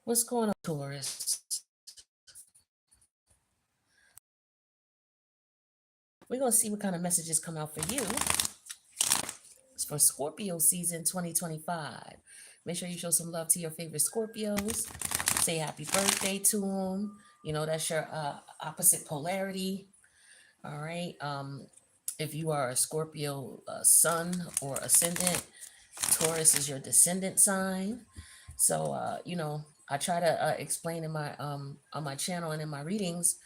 What's going on, Taurus? We're going to see what kind of messages come out for you. It's for Scorpio season 2025. Make sure you show some love to your favorite Scorpios. Say happy birthday to them. You know, that's your opposite polarity. All right. If you are a Scorpio sun or ascendant, Taurus is your descendant sign. So, I try to explain in my on my channel and in my readings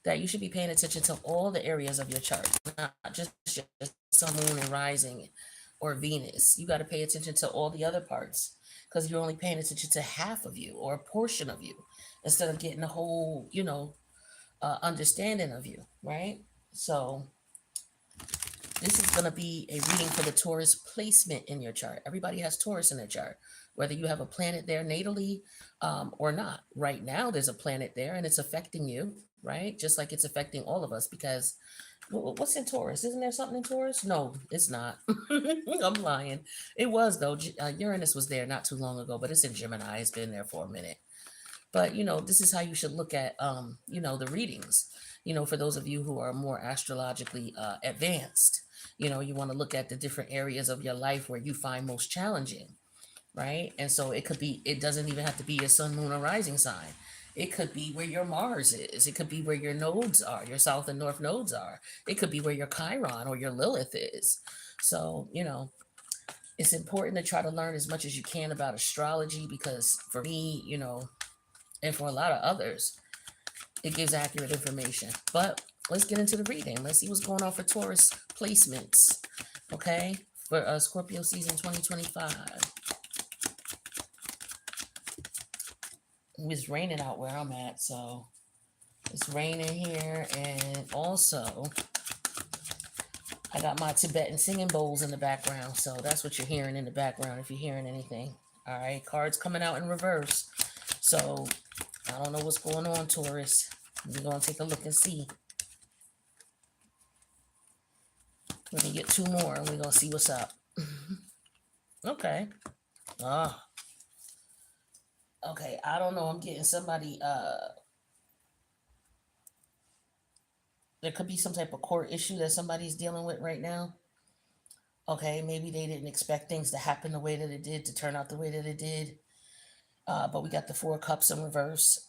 that you should be paying attention to all the areas of your chart, not just your sun, moon, and rising, or Venus. You got to pay attention to all the other parts because you're only paying attention to half of you or a portion of you instead of getting the whole, understanding of you, right? So this is going to be a reading for the Taurus placement in your chart. Everybody has Taurus in their chart, whether you have a planet there natally or not. Right now, there's a planet there and it's affecting you, right? Just like it's affecting all of us because what's in Taurus? Isn't there something in Taurus? No, it's not. I'm lying. It was, though. Uranus was there not too long ago, but it's in Gemini. It's been there for a minute. But, this is how you should look at, the readings, for those of you who are more astrologically advanced. You want to look at the different areas of your life where you find most challenging, right? And so it doesn't even have to be your sun, moon, or rising sign. It could be where your Mars is. It could be where your nodes are, your south and north nodes are. It could be where your Chiron or your Lilith is. So, it's important to try to learn as much as you can about astrology because for me, and for a lot of others, it gives accurate information. But let's get into the reading. Let's see what's going on for Taurus placements, okay, for Scorpio season 2025. It's raining out where I'm at, so it's raining here. And also, I got my Tibetan singing bowls in the background, so that's what you're hearing in the background if you're hearing anything. All right, cards coming out in reverse. So I don't know what's going on, Taurus. We're going to take a look and see. Let me get two more and we're going to see what's up. Okay. Okay, I don't know. I'm getting somebody, there could be some type of court issue that somebody's dealing with right now. Okay, maybe they didn't expect things to happen the way that it did, to turn out the way that it did. But we got the Four of Cups in reverse,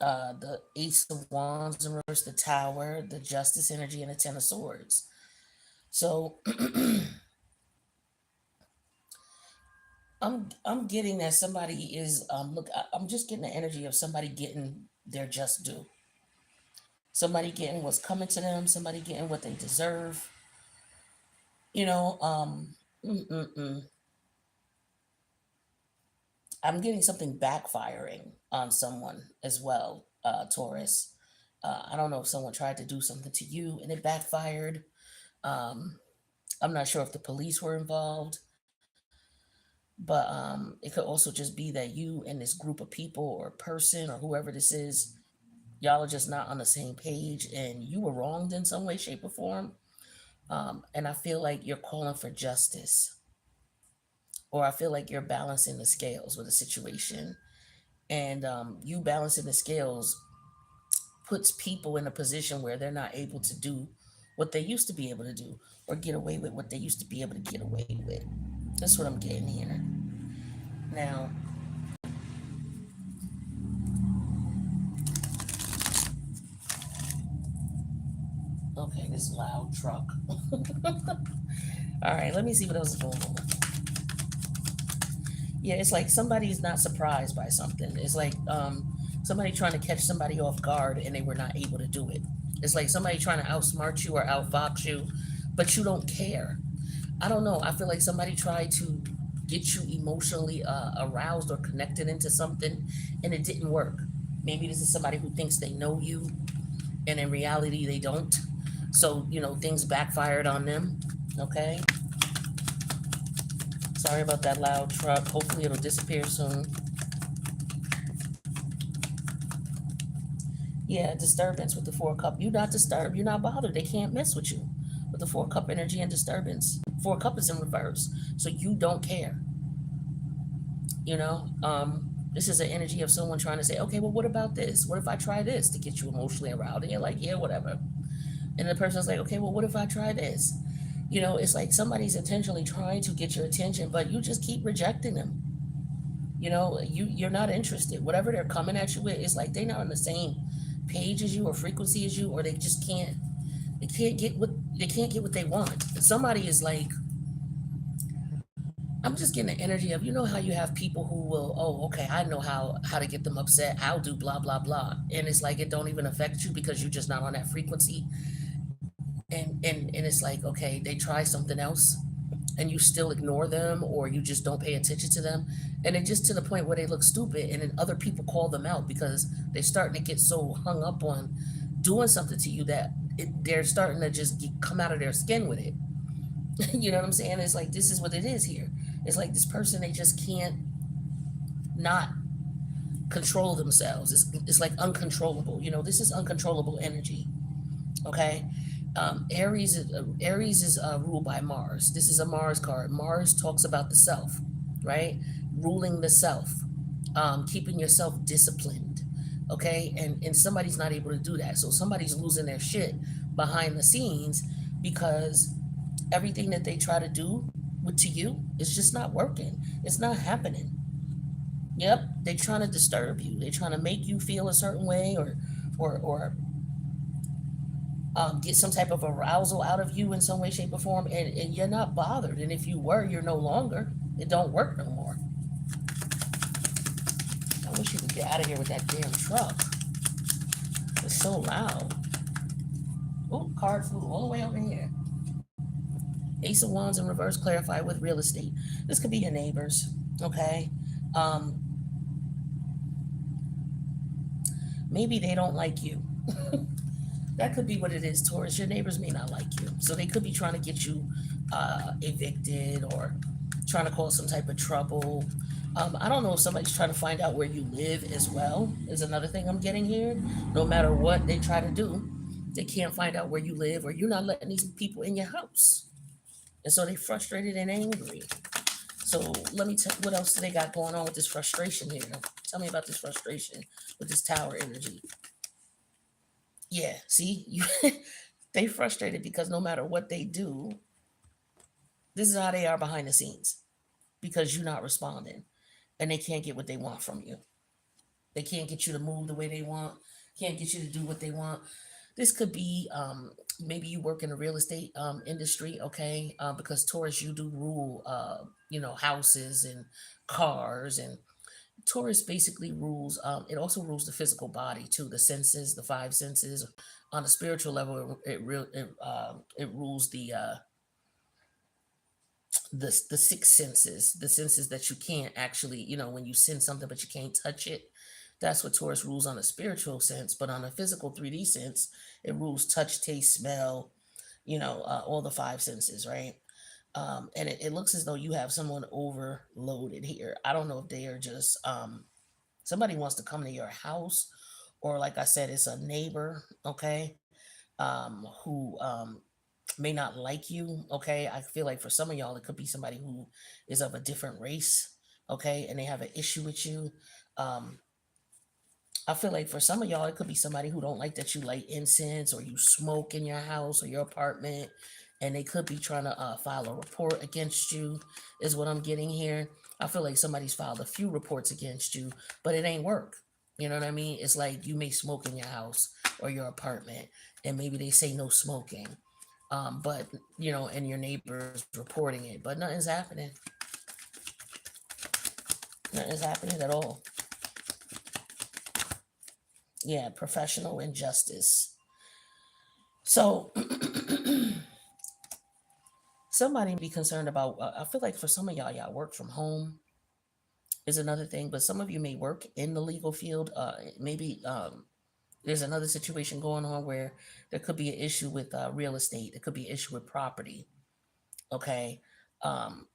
the Ace of Wands in reverse, the Tower, the Justice energy, and the Ten of Swords. So I'm getting that somebody is I'm just getting the energy of somebody getting their just due. Somebody getting what's coming to them, somebody getting what they deserve. I'm getting something backfiring on someone as well, Taurus. I don't know if someone tried to do something to you and it backfired. I'm not sure if the police were involved, but it could also just be that you and this group of people or person or whoever this is, y'all are just not on the same page and you were wronged in some way, shape, or form. And I feel like you're calling for justice, or I feel like you're balancing the scales with a situation. And you balancing the scales puts people in a position where they're not able to do what they used to be able to do or get away with what they used to be able to get away with. That's what I'm getting here. Now, okay, this loud truck. All right, let me see what else is going on. Yeah, it's like somebody's not surprised by something. It's like somebody trying to catch somebody off guard and they were not able to do it. It's like somebody trying to outsmart you or outfox you, but you don't care. I don't know. I feel like somebody tried to get you emotionally aroused or connected into something and it didn't work. Maybe this is somebody who thinks they know you and in reality they don't. So, things backfired on them. Okay. Sorry about that loud truck. Hopefully it'll disappear soon. Yeah, disturbance with the Four Cup. You're not disturbed. You're not bothered. They can't mess with you with the Four Cup energy and disturbance. Four Cup is in reverse, so you don't care. You know. This is an energy of someone trying to say, okay, well, what about this? What if I try this to get you emotionally aroused? And you're like, yeah, whatever. And the person's like, okay, well, what if I try this? You know, it's like somebody's intentionally trying to get your attention, but you just keep rejecting them. You know, you're not interested. Whatever they're coming at you with, it's like they're not on the same page as you or frequency as you, or they can't get what they want. Somebody is like, I'm just getting the energy of, you know how you have people who will, oh, okay, I know how to get them upset. I'll do blah blah blah, and it's like it don't even affect you because you're just not on that frequency. And it's like, okay, they try something else, and you still ignore them, or you just don't pay attention to them, and then just to the point where they look stupid, and then other people call them out because they're starting to get so hung up on doing something to you that they're starting to just come out of their skin with it. You know what I'm saying? It's like this is what it is here. It's like this person, they just can't not control themselves. It's like uncontrollable. You know, this is uncontrollable energy. Okay. Aries is ruled by Mars. This is a Mars card. Mars talks about the self, right? Ruling the self, keeping yourself disciplined. Okay. And somebody's not able to do that. So somebody's losing their shit behind the scenes because everything that they try to do to you is just not working. It's not happening. Yep, they're trying to disturb you. They're trying to make you feel a certain way, or get some type of arousal out of you in some way, shape, or form, and you're not bothered. And if you were, you're no longer. It don't work no more. I wish you could get out of here with that damn truck. It's so loud. Oh, card flew all the way over here. Ace of Wands in reverse, clarify with real estate. This could be your neighbors, okay? Um, Maybe they don't like you. That could be what it is, Taurus. Your neighbors may not like you. So they could be trying to get you evicted or trying to cause some type of trouble. I don't know if somebody's trying to find out where you live as well, is another thing I'm getting here. No matter what they try to do, they can't find out where you live, or you're not letting these people in your house. And so they're frustrated and angry. So let me tell what else they got going on with this frustration here. Tell me about this frustration with this tower energy. Yeah, see, you they frustrated because no matter what they do, this is how they are behind the scenes because you're not responding, and they can't get what they want from you. They can't get you to move the way they want, can't get you to do what they want. This could be maybe you work in the real estate industry, okay? Because Taurus, you do rule, houses and cars, and Taurus basically rules. It also rules the physical body too, the senses, the five senses. On a spiritual level, it rules the six senses, the senses that you can't actually, when you sense something but you can't touch it. That's what Taurus rules on a spiritual sense. But on a physical 3D sense, it rules touch, taste, smell. All the five senses, right? And it looks as though you have someone overloaded here. I don't know if they are just somebody wants to come to your house, or like I said, it's a neighbor, okay, who may not like you, okay. I feel like for some of y'all, it could be somebody who is of a different race, okay, and they have an issue with you. Um, I feel like for some of y'all, it could be somebody who don't like that you light incense or you smoke in your house or your apartment, and they could be trying to file a report against you, is what I'm getting here. I feel like somebody's filed a few reports against you, but it ain't work. You know what I mean? It's like you may smoke in your house or your apartment, and maybe they say no smoking, but and your neighbors reporting it, but nothing's happening. Nothing's happening at all. Yeah, professional injustice. So somebody be concerned about. I feel like for some of y'all work from home is another thing, but some of you may work in the legal field. Maybe there's another situation going on where there could be an issue with real estate. There could be an issue with property. Okay. Um,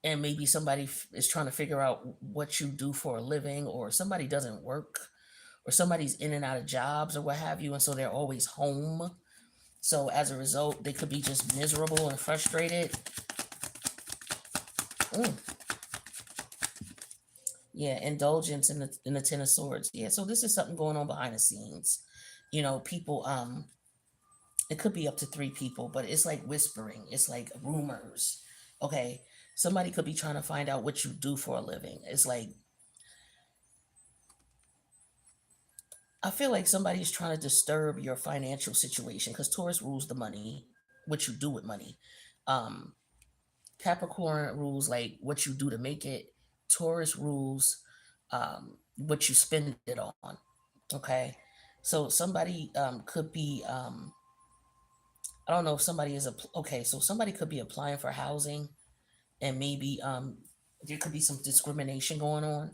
and maybe somebody is trying to figure out what you do for a living, or somebody doesn't work, or somebody's in and out of jobs or what have you, and so they're always home. So as a result, they could be just miserable and frustrated. Mm. Yeah, indulgence in the Ten of Swords. Yeah, so this is something going on behind the scenes. People. It could be up to three people, but it's like whispering. It's like rumors. Okay, somebody could be trying to find out what you do for a living. It's like I feel like somebody's trying to disturb your financial situation because Taurus rules the money, what you do with money. Um, Capricorn rules like what you do to make it. Taurus rules what you spend it on. Okay, so somebody could be I don't know if somebody is okay. So somebody could be applying for housing, and maybe there could be some discrimination going on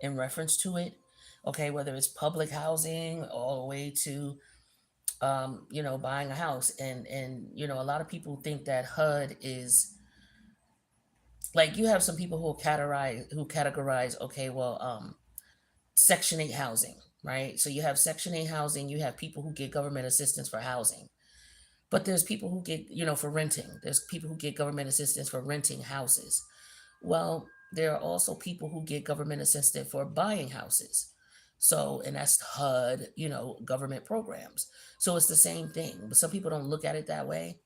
in reference to it. Okay, whether it's public housing all the way to buying a house, and a lot of people think that HUD is like you have some people who categorize okay, well, Section 8 housing, right? So you have Section 8 housing, you have people who get government assistance for housing. But there's people who get, for renting. There's people who get government assistance for renting houses. Well, there are also people who get government assistance for buying houses. So, and that's HUD, government programs. So it's the same thing. But some people don't look at it that way.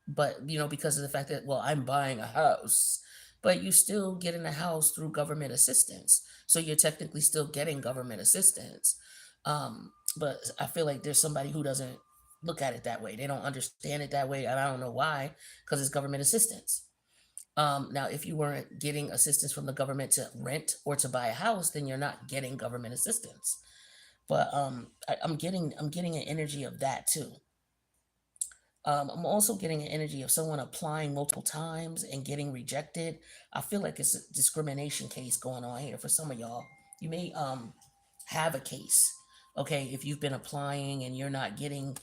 But, because of the fact that, well, I'm buying a house, but you still getting a house through government assistance. So you're technically still getting government assistance. But I feel like there's somebody who doesn't look at it that way. They don't understand it that way. And I don't know why, because it's government assistance. Now, if you weren't getting assistance from the government to rent or to buy a house, then you're not getting government assistance. But I'm getting an energy of that too. I'm also getting an energy of someone applying multiple times and getting rejected. I feel like it's a discrimination case going on here for some of y'all. You may have a case, okay, if you've been applying and you're not getting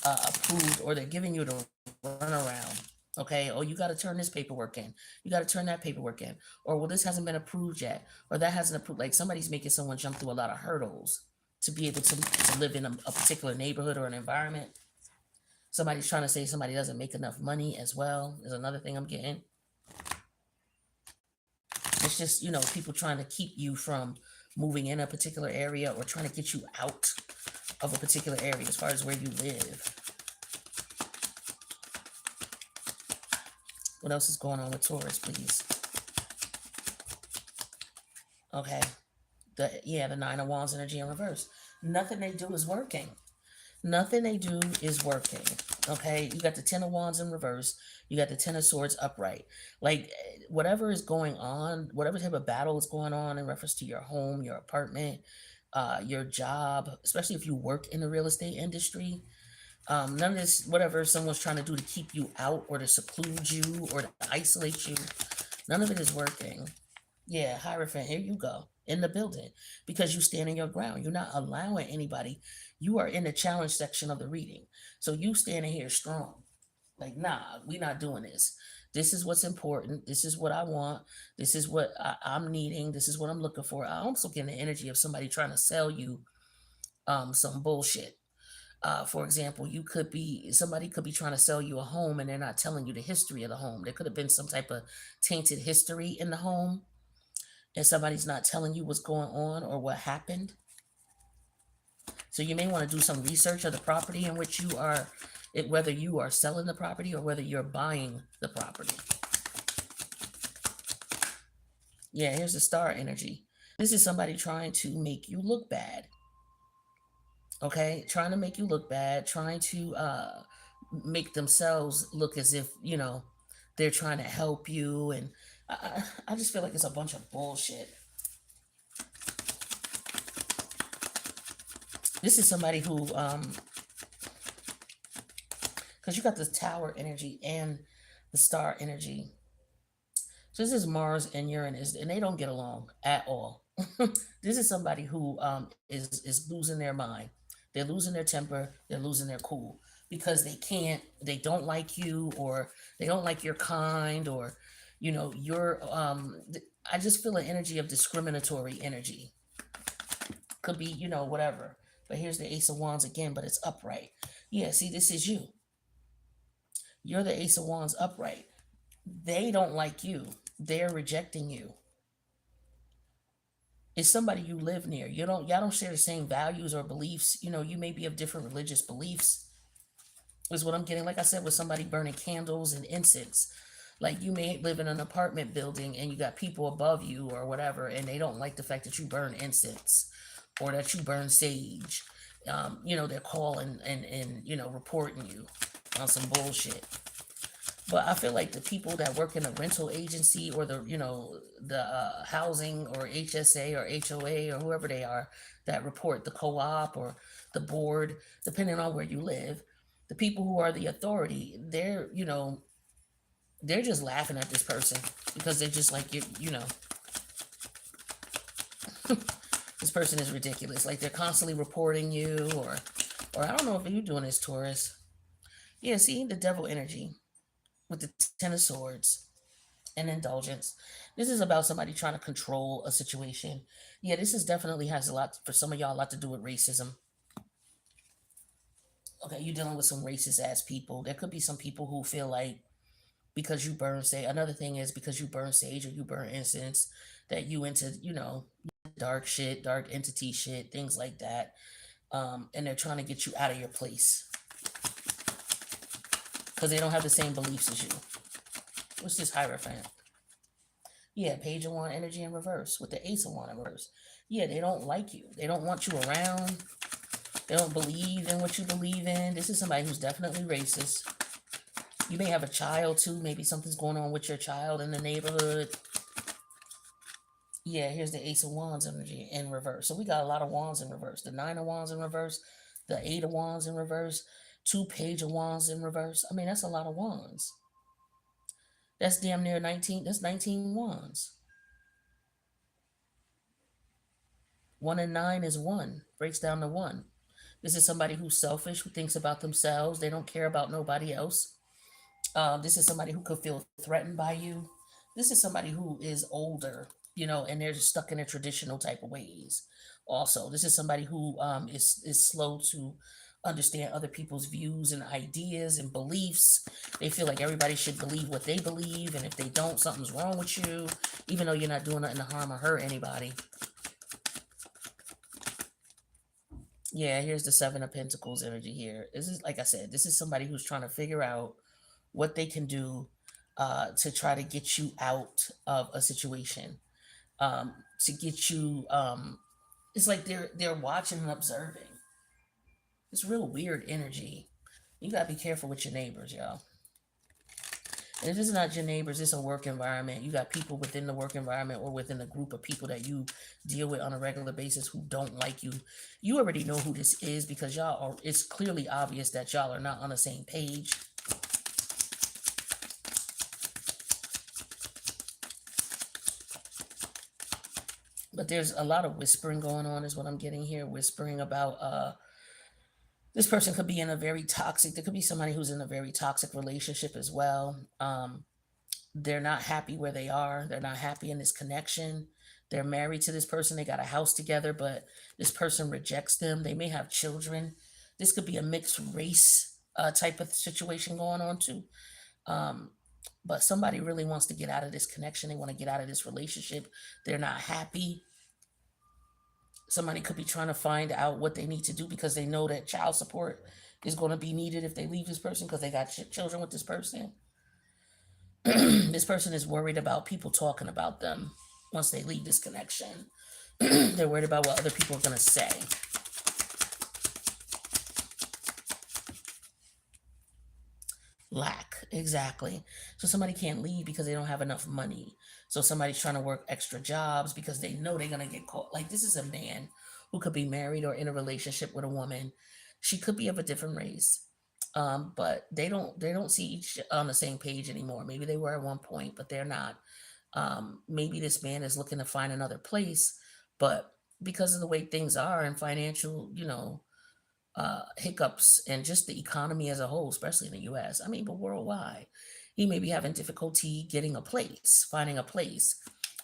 approved, or they're giving you the runaround. Okay, oh, you got to turn this paperwork in. You got to turn that paperwork in. Or, well, this hasn't been approved yet. Or that hasn't approved. Like somebody's making someone jump through a lot of hurdles to be able to live in a particular neighborhood or an environment. Somebody's trying to say somebody doesn't make enough money as well. Is another thing I'm getting. It's just, people trying to keep you from moving in a particular area or trying to get you out of a particular area as far as where you live. What else is going on with Taurus, please? Okay. The Nine of Wands energy in reverse. Nothing they do is working. Nothing they do is working. Okay, you got the Ten of Wands in reverse. You got the Ten of Swords upright. Like whatever is going on, whatever type of battle is going on in reference to your home, your apartment, your job, especially if you work in the real estate industry. None of this, whatever someone's trying to do to keep you out or to seclude you or to isolate you, none of it is working. Yeah, Hierophant, here you go in the building because you stand in your ground. You're not allowing anybody. You are in the challenge section of the reading. So you standing here strong. Like, nah, we not doing this. This is what's important. This is what I want. This is what I'm needing. This is what I'm looking for. I also get the energy of somebody trying to sell you some bullshit. For example, somebody could be trying to sell you a home and they're not telling you the history of the home. There could have been some type of tainted history in the home and somebody's not telling you what's going on or what happened. So you may want to do some research of the property in which you are, whether you are selling the property or whether you're buying the property. Yeah, here's the star energy. This is somebody trying to make you look bad. Okay, trying to make you look bad, trying to make themselves look as if they're trying to help you, and I just feel like it's a bunch of bullshit. This is somebody who because you got the tower energy and the star energy. So this is Mars and Uranus, and they don't get along at all. This is somebody who is losing their mind. They're losing their temper. They're losing their cool because they don't like you, or they don't like your kind, or you're. I just feel an energy of discriminatory energy. Could be whatever. But here's the Ace of Wands again, but it's upright. Yeah, see, this is you. You're the Ace of Wands upright. They don't like you. They're rejecting you. It's somebody you live near. Y'all don't share the same values or beliefs. You may be of different religious beliefs, is what I'm getting. Like I said, with somebody burning candles and incense. Like you may live in an apartment building and you got people above you or whatever, and they don't like the fact that you burn incense or that you burn sage. They're calling and reporting you on some bullshit. But I feel like the people that work in a rental agency or the housing or HSA or HOA or whoever they are that report the co-op or the board, depending on where you live, the people who are the authority, they're just laughing at this person because they're just like this person is ridiculous. Like they're constantly reporting you or I don't know if you're doing this, Taurus. Yeah, see the devil energy with the Ten of Swords and indulgence. This is about somebody trying to control a situation. Yeah, this is definitely has a lot for some of y'all a lot to do with racism. Okay, you're dealing with some racist ass people. There could be some people who feel like because you burn sage. Another thing is because you burn sage or you burn incense that you into dark shit, dark entity shit, things like that. And they're trying to get you out of your place because they don't have the same beliefs as you. What's this Hierophant? Yeah, Page of Wand energy in reverse with the Ace of Wand in reverse. Yeah, they don't like you. They don't want you around. They don't believe in what you believe in. This is somebody who's definitely racist. You may have a child too. Maybe something's going on with your child in the neighborhood. Yeah, here's the Ace of Wands energy in reverse. So we got a lot of Wands in reverse. The Nine of Wands in reverse. The Eight of Wands in reverse. Two Page of Wands in reverse. I mean, that's a lot of Wands. That's damn near 19. That's 19 Wands. 1 and 9 is one. Breaks down to one. This is somebody who's selfish, who thinks about themselves. They don't care about nobody else. This is somebody who could feel threatened by you. This is somebody who is older, and they're just stuck in their traditional type of ways. Also, this is somebody who is slow to understand other people's views and ideas and beliefs. They feel like everybody should believe what they believe, and if they don't, something's wrong with you, even though you're not doing nothing to harm or hurt anybody. Yeah, here's the Seven of Pentacles energy here. This is, like I said, this is somebody who's trying to figure out what they can do to try to get you out of a situation, to get you. It's like they're watching and observing. It's real weird energy. You gotta be careful with your neighbors, y'all. And if it's not your neighbors, it's a work environment. You got people within the work environment or within a group of people that you deal with on a regular basis who don't like you. You already know who this is because y'all are, it's clearly obvious that y'all are not on the same page. But there's a lot of whispering going on, is what I'm getting here. Whispering about this person could be in a very toxic, there could be somebody who's in a very toxic relationship as well. They're not happy where they are. They're not happy in this connection. They're married to this person. They got a house together, but this person rejects them. They may have children. This could be a mixed race type of situation going on too. Um, but somebody really wants to get out of this connection. They want to get out of this relationship. They're not happy. Somebody could be trying to find out what they need to do because they know that child support is going to be needed if they leave this person because they got children with this person. This person is worried about people talking about them once they leave this connection. They're worried about what other people are going to say. Lack, exactly. So somebody can't leave because they don't have enough money. So somebody's trying to work extra jobs because they know they're going to get caught. Like this is a man who could be married or in a relationship with a woman. She could be of a different race. But they don't see each on the same page anymore. Maybe they were at one point, but they're not. Maybe this man is looking to find another place, but because of the way things are and financial, hiccups and just the economy as a whole, especially in the U.S. I mean, but worldwide, he may be having difficulty getting a place, finding a place,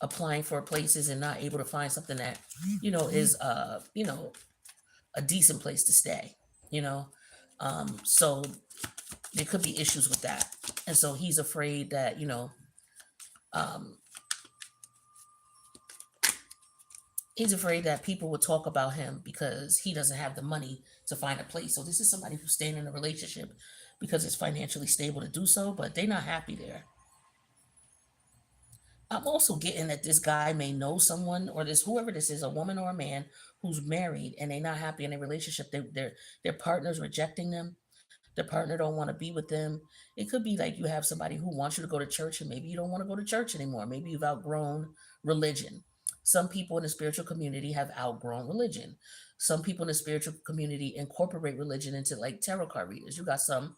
applying for places, and not able to find something that is a decent place to stay. You know, so there could be issues with that, and so he's afraid that um, He's afraid that people will talk about him because he doesn't have the money to find a place. So this is somebody who's staying in a relationship because it's financially stable to do so, but they're not happy there. I'm also getting that this guy may know someone, or this whoever this is, a woman or a man who's married and they're not happy in a relationship. Their partner's rejecting them. Their partner don't want to be with them. It could be like you have somebody who wants you to go to church and maybe you don't want to go to church anymore. Maybe you've outgrown religion. Some people in the spiritual community have outgrown religion. Some people in the spiritual community incorporate religion into like tarot card readers. You got some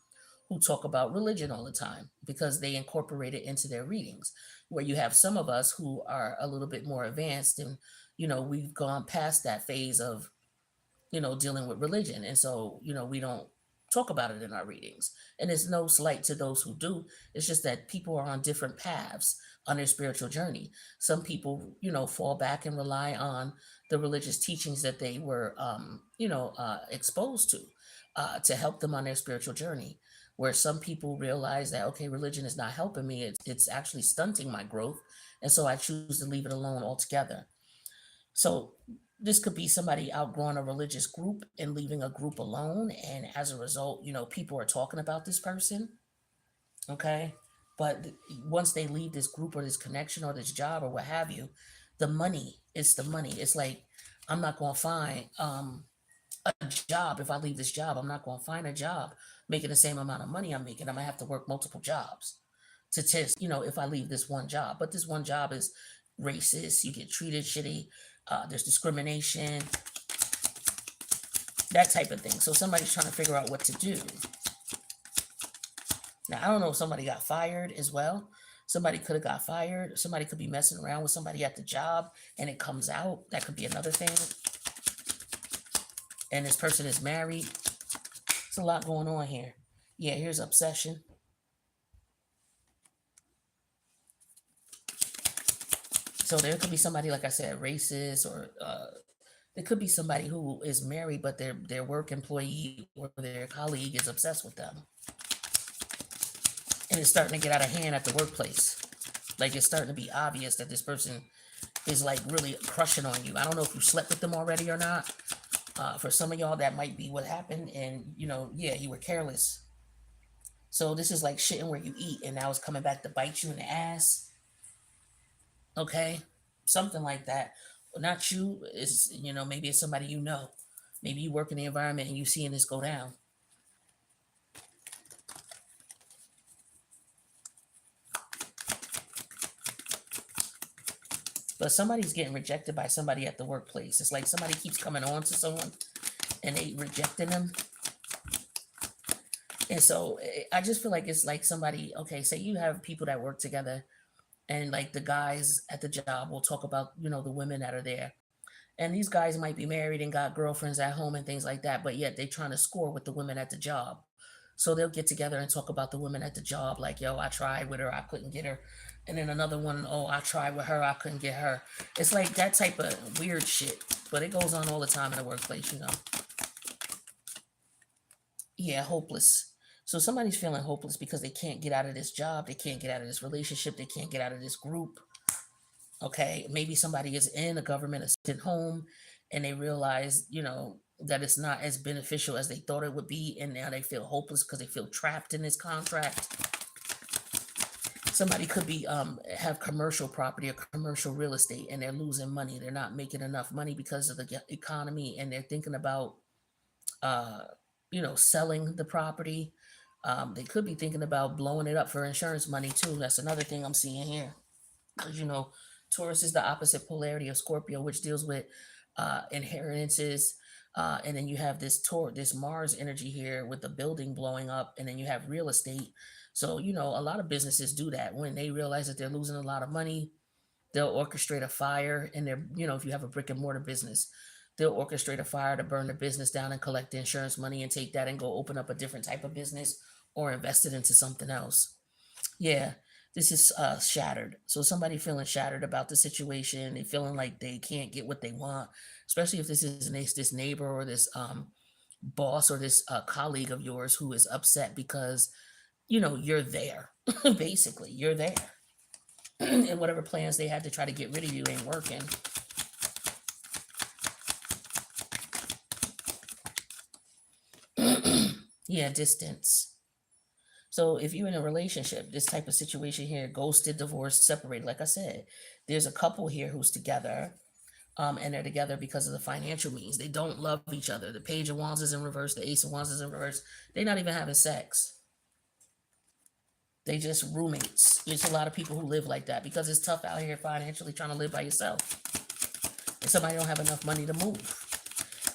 who talk about religion all the time because they incorporate it into their readings. Where you have some of us who are a little bit more advanced and, we've gone past that phase of, dealing with religion. And so, we don't talk about it in our readings. And it's no slight to those who do. It's just that people are on different paths on their spiritual journey. Some people, fall back and rely on the religious teachings that they were, exposed to help them on their spiritual journey. Where some people realize that, okay, religion is not helping me, it's actually stunting my growth. And so I choose to leave it alone altogether. So this could be somebody outgrowing a religious group and leaving a group alone. And as a result, people are talking about this person. Okay. But once they leave this group or this connection or this job or what have you, the money is the money. It's like, I'm not going to find a job. If I leave this job, I'm not going to find a job making the same amount of money I'm making. I'm going to have to work multiple jobs to test, if I leave this one job. But this one job is racist. You get treated shitty. There's discrimination, that type of thing. So somebody's trying to figure out what to do. Now, I don't know if somebody got fired as well. Somebody could have got fired. Somebody could be messing around with somebody at the job and it comes out. That could be another thing. And this person is married. There's a lot going on here. Yeah, here's obsession. So there could be somebody, like I said, racist, or it could be somebody who is married, but their work employee or their colleague is obsessed with them, and it's starting to get out of hand at the workplace. Like it's starting to be obvious that this person is like really crushing on you. I don't know if you slept with them already or not. For some of y'all, that might be what happened, and yeah, you were careless. So this is like shitting where you eat, and now it's coming back to bite you in the ass. Okay, something like that. Not you. Is maybe it's somebody you know. Maybe you work in the environment and you seeing this go down. But somebody's getting rejected by somebody at the workplace. It's like somebody keeps coming on to someone and they rejecting them. And so I just feel like it's like somebody, okay, say you have people that work together and like the guys at the job will talk about, the women that are there. And these guys might be married and got girlfriends at home and things like that, but yet they're trying to score with the women at the job. So they'll get together and talk about the women at the job, like, yo, I tried with her, I couldn't get her. And then another one, oh, I tried with her, I couldn't get her. It's like that type of weird shit. But it goes on all the time in the workplace. Yeah, hopeless. So somebody's feeling hopeless because they can't get out of this job, they can't get out of this relationship, they can't get out of this group. Okay, maybe somebody is in a government assistant home and they realize, that it's not as beneficial as they thought it would be, and now they feel hopeless because they feel trapped in this contract. Somebody could be have commercial property or commercial real estate and they're losing money. They're not making enough money because of the economy, and they're thinking about uh, selling the property. They could be thinking about blowing it up for insurance money too. That's another thing I'm seeing here. Because Taurus is the opposite polarity of Scorpio, which deals with inheritances. And then you have this Mars energy here with the building blowing up, and then you have real estate. So a lot of businesses do that when they realize that they're losing a lot of money. They'll orchestrate a fire, and they're if you have a brick and mortar business, they'll orchestrate a fire to burn the business down and collect the insurance money and take that and go open up a different type of business or invest it into something else. Yeah, this is shattered. So somebody feeling shattered about the situation, they feeling like they can't get what they want, especially if this is this neighbor or this boss or this colleague of yours who is upset because you're there. Basically, you're there, and whatever plans they had to try to get rid of you ain't working. Yeah, distance. So if you're in a relationship, this type of situation here, ghosted, divorced, separated, like I said, there's a couple here who's together, and they're together because of the financial means. They don't love each other. The page of wands is in reverse, the ace of wands is in reverse. They're not even having sex. They just roommates. There's a lot of people who live like that because it's tough out here financially trying to live by yourself. And somebody don't have enough money to move.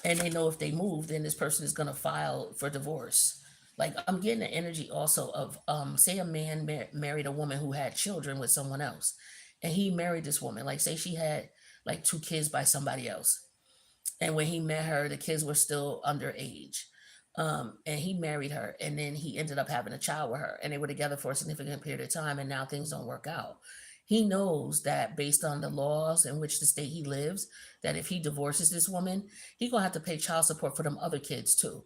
And they know if they move, then this person is gonna file for divorce. Like I'm getting the energy also of say a man married a woman who had children with someone else, and he married this woman. Like say she had like two kids by somebody else, and when he met her, the kids were still underage. And he married her, and then he ended up having a child with her, and they were together for a significant period of time, and now things don't work out. He knows that based on the laws in which the state he lives, that if he divorces this woman, he gonna have to pay child support for them other kids too.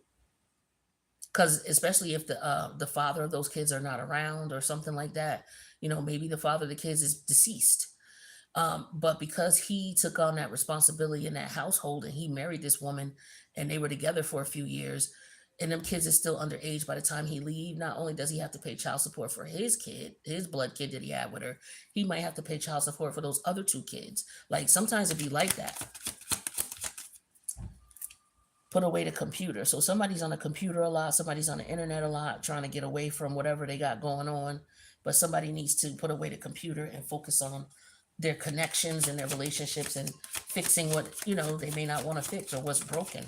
Because especially if the father of those kids are not around or something like that, maybe the father of the kids is deceased. But because he took on that responsibility in that household and he married this woman and they were together for a few years, and them kids is still underage by the time he leave, not only does he have to pay child support for his kid, his blood kid that he had with her, he might have to pay child support for those other two kids. Like sometimes it'd be like that. Put away the computer. So somebody's on the computer a lot, somebody's on the internet a lot, trying to get away from whatever they got going on. But somebody needs to put away the computer and focus on their connections and their relationships and fixing what, they may not want to fix or what's broken.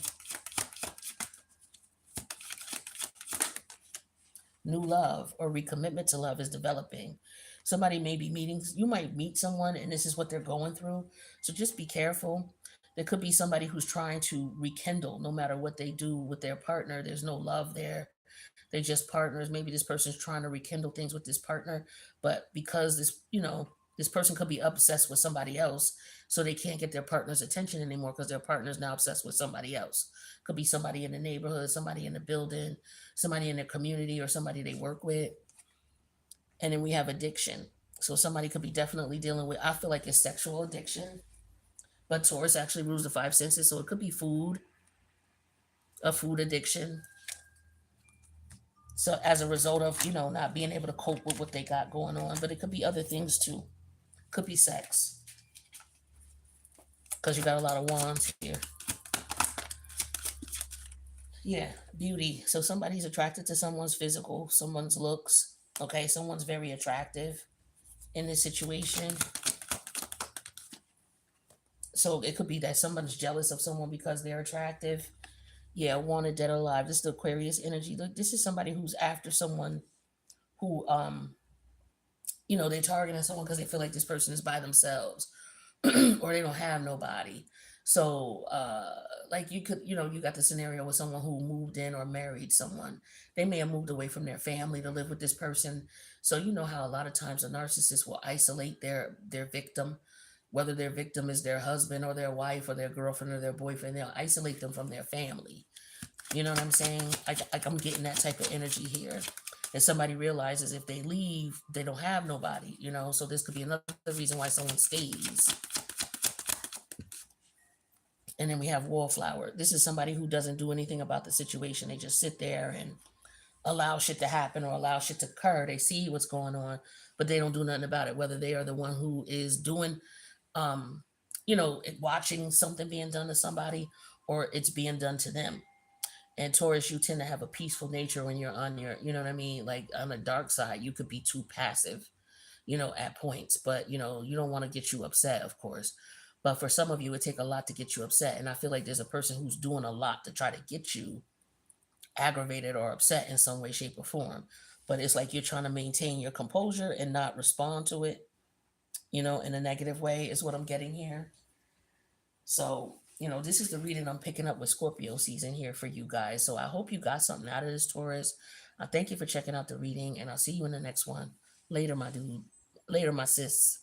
New love or recommitment to love is developing. Somebody may be meeting, you might meet someone and this is what they're going through. So just be careful. There could be somebody who's trying to rekindle no matter what they do with their partner. There's no love there. They're just partners. Maybe this person's trying to rekindle things with this partner, but because this person could be obsessed with somebody else, so they can't get their partner's attention anymore because their partner's now obsessed with somebody else. Could be somebody in the neighborhood, somebody in the building, somebody in their community, or somebody they work with. And then we have addiction. So somebody could be definitely dealing with, I feel like it's sexual addiction, but Taurus actually rules the five senses. So it could be food, a food addiction. So as a result of, not being able to cope with what they got going on, but it could be other things too. Could be sex, because you got a lot of wands here. Yeah, beauty. So somebody's attracted to someone's physical, someone's looks. Okay, someone's very attractive in this situation. So it could be that someone's jealous of someone because they're attractive. Yeah, wanted, dead or alive. This is the Aquarius energy. Look, this is somebody who's after someone who they're targeting someone because they feel like this person is by themselves or they don't have nobody. So like you could, you got the scenario with someone who moved in or married someone. They may have moved away from their family to live with this person. So you know how a lot of times a narcissist will isolate their victim, whether their victim is their husband or their wife or their girlfriend or their boyfriend. They'll isolate them from their family. You know what I'm saying? Like I'm getting that type of energy here. And somebody realizes if they leave, they don't have nobody, So this could be another reason why someone stays. And then we have wallflower. This is somebody who doesn't do anything about the situation. They just sit there and allow shit to happen or allow shit to occur. They see what's going on, but they don't do nothing about it. Whether they are the one who is doing, watching something being done to somebody or it's being done to them. And Taurus, you tend to have a peaceful nature when you're on your, you know what I mean? Like on the dark side, you could be too passive, at points, but you don't want to get you upset, of course. But for some of you, it take a lot to get you upset. And I feel like there's a person who's doing a lot to try to get you aggravated or upset in some way, shape, or form. But it's like you're trying to maintain your composure and not respond to it, in a negative way, is what I'm getting here. So, this is the reading I'm picking up with Scorpio season here for you guys. So I hope you got something out of this, Taurus. I thank you for checking out the reading, and I'll see you in the next one. Later, my dude. Later, my sis.